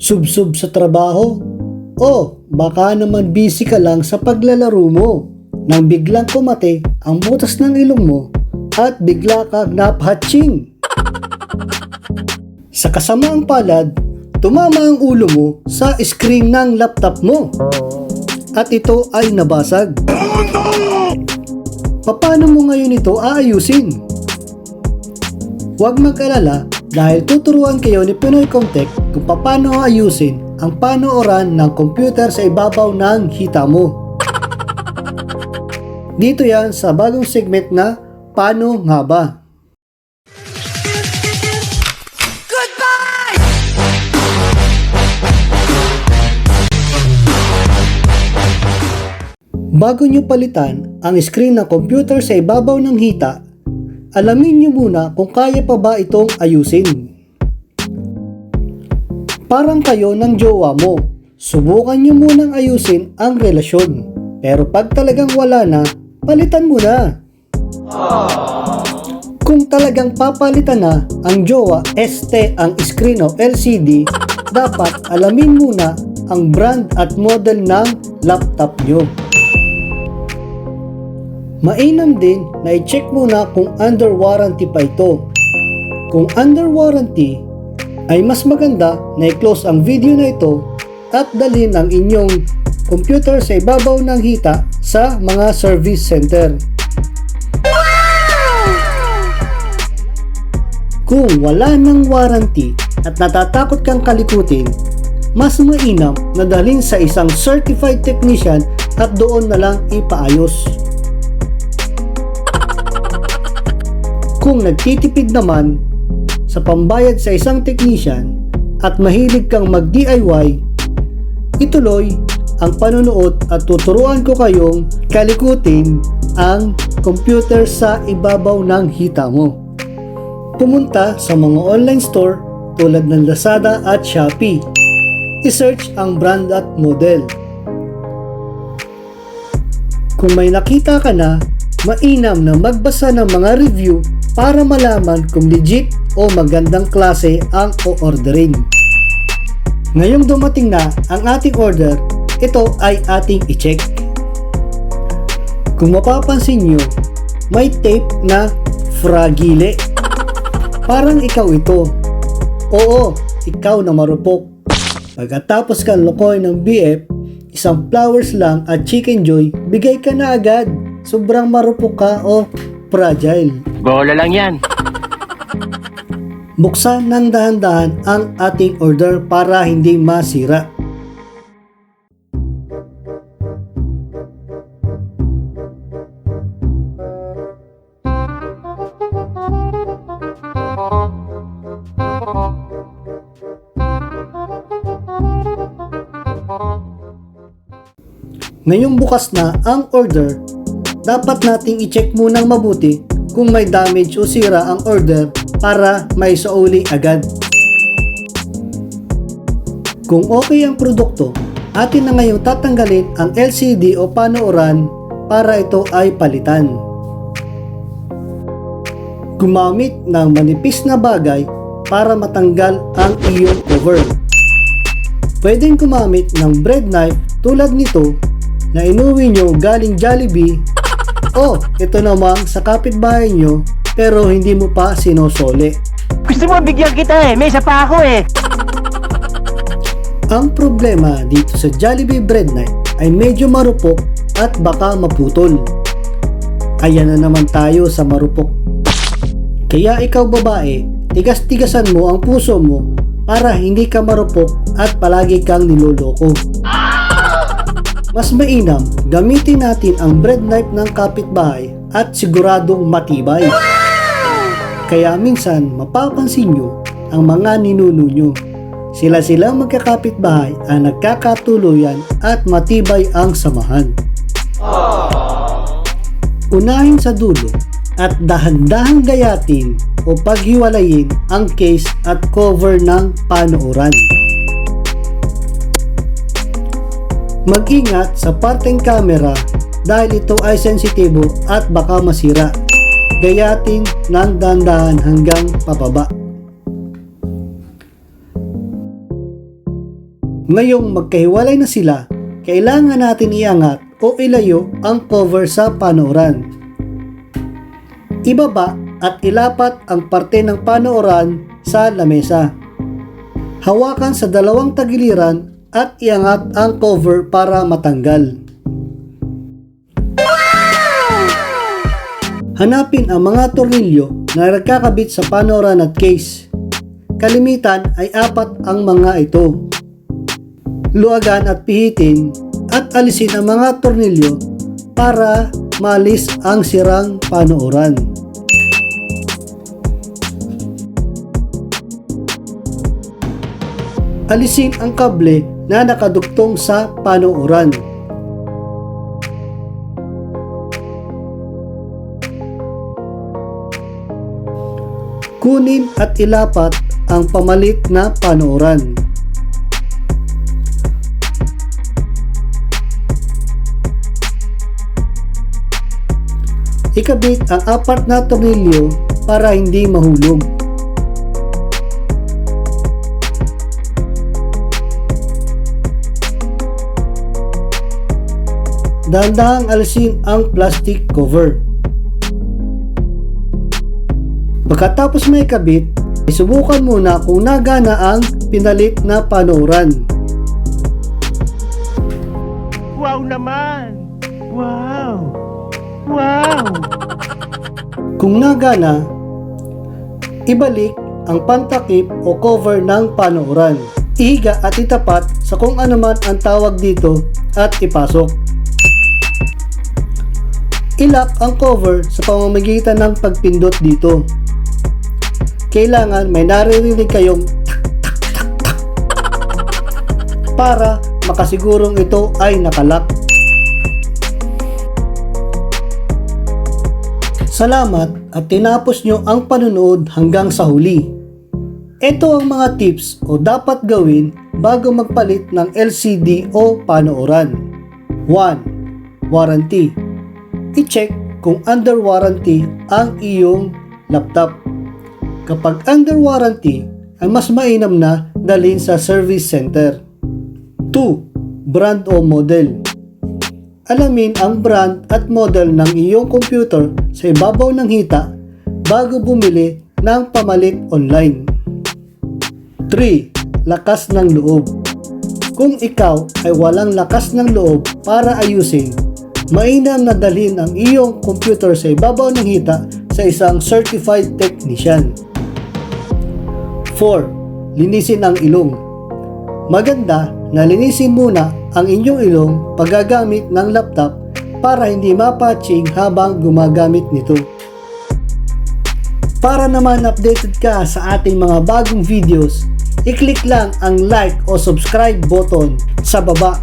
Subsub sa trabaho? O baka naman busy ka lang sa paglalaro mo nang biglang kumate ang butas ng ilong mo at bigla kang naphatching. Sa kasamaang palad, tumama ang ulo mo sa screen ng laptop mo at ito ay nabasag. Paano mo ngayon ito aayusin? Huwag mag-alala dahil tuturuan kayo ni Pinoy ComTech kung paano ayusin ang panooran ng computer sa ibabaw ng Hita mo. Dito yan sa bagong segment na Paano nga ba? Goodbye! Bago nyo palitan ang screen ng computer sa ibabaw ng Hita, alamin nyo muna kung kaya pa ba itong ayusin. Parang kayo ng jowa mo, subukan nyo munang ayusin ang relasyon. Pero pag talagang wala na, palitan mo na. Kung talagang papalitan na ang jowa, ang screen o LCD, dapat alamin muna ang brand at model ng laptop nyo. Mainam din na i-check muna kung under warranty pa ito. Kung under warranty, ay mas maganda na i-close ang video na ito at dalhin ang inyong computer sa ibabaw ng Hita sa mga service center. Kung wala ng warranty at natatakot kang kalikutin, mas mainam na dalhin sa isang certified technician at doon na lang ipaayos. Kung nagtitipid naman sa pambayad sa isang technician at mahilig kang mag-DIY, ituloy ang panonood at tuturuan ko kayong kalikutin ang computer sa ibabaw ng Hita mo. Pumunta sa mga online store tulad ng Lazada at Shopee. I-search ang brand at model. Kung may nakita ka na, mainam na magbasa ng mga review para malaman kung legit o magandang klase ang o-orderin. Ngayong dumating na ang ating order, ito ay ating i-check. Kung mapapansin nyo, may tape na fragile. Parang ikaw ito. Oo, ikaw na marupok. Pagkatapos kang lokoy ng BF, isang flowers lang at chicken joy, bigay ka na agad. Sobrang marupok ka o fragile. Bola lang yan. Buksan ng dahan-dahan ang ating order para hindi masira. Ngayong bukas na ang order, dapat nating i-check munang mabuti kung may damage o sira ang order para may sauli agad. Kung okay ang produkto, atin na ngayong tatanggalin ang LCD o panooran para ito ay palitan. Gumamit ng manipis na bagay para matanggal ang iyong cover. Pwedeng gumamit ng bread knife tulad nito na inuwi nyo galing Jollibee o ito namang sa kapitbahay nyo pero hindi mo pa sinosole. Gusto mo bigyan kita may isa pa ako Ang problema dito sa Jollibee bread knife ay medyo marupok at baka maputol. Ayan na naman tayo sa marupok. Kaya ikaw babae, tigas-tigasan mo ang puso mo para hindi ka marupok at palagi kang niloloko. Mas mainam, gamitin natin ang bread knife ng kapitbahay at siguradong matibay. Kaya minsan mapapansin nyo ang mga ninuno nyo. Sila magkakapitbahay ang nagkakatuluyan at matibay ang samahan. Unahin sa dulo at dahan-dahang gayatin o paghiwalayin ang case at cover ng panooran. Mag-ingat sa parteng camera dahil ito ay sensitibo at baka masira. Gayatin ng dahan-dahan hanggang pababa. Ngayong magkahiwalay na sila, kailangan natin iangat o ilayo ang cover sa panooran. Ibaba at ilapat ang parte ng panooran sa lamesa. Hawakan sa dalawang tagiliran at iangat ang cover para matanggal. Hanapin ang mga tornilyo na nagkakabit sa panooran at case. Kalimitan ay 4 ang mga ito. Luwagan at pihitin at alisin ang mga tornilyo para maalis ang sirang panooran. Alisin ang kable na nakadugtong sa panooran. Kunin at ilapat ang pamalit na panooran. Ikabit ang 4 na tornilyo para hindi mahulog. Dahan-dahang alisin ang plastic cover. Pagkatapos may kabit, isubukan muna kung nagana ang pinalit na panooran. Wow naman! Wow! Wow! Kung nagana, ibalik ang pantakip o cover ng panooran. Ihiga at itapat sa kung ano man ang tawag dito at ipasok. Ilock ang cover sa pamamagitan ng pagpindot dito. Kailangan may naririnig kayong tak tak tak tak para makasigurong ito ay nakalock. Salamat at tinapos nyo ang panunood hanggang sa huli. Ito ang mga tips o dapat gawin bago magpalit ng LCD o panooran. 1. Warranty. I-check kung under warranty ang iyong laptop. Kapag under warranty, ay mas mainam na dalhin sa service center. 2. Brand o model. Alamin ang brand at model ng iyong computer sa ibabaw ng Hita bago bumili ng pamalit online. 3. Lakas ng loob. Kung ikaw ay walang lakas ng loob para ayusin, mainam na dalhin ang iyong computer sa ibabaw ng Hita sa isang certified technician. 4. Linisin ang ilong. Maganda na linisin muna ang inyong ilong paggagamit ng laptop para hindi mapatching habang gumagamit nito. Para naman updated ka sa ating mga bagong videos, i-click lang ang like o subscribe button sa baba.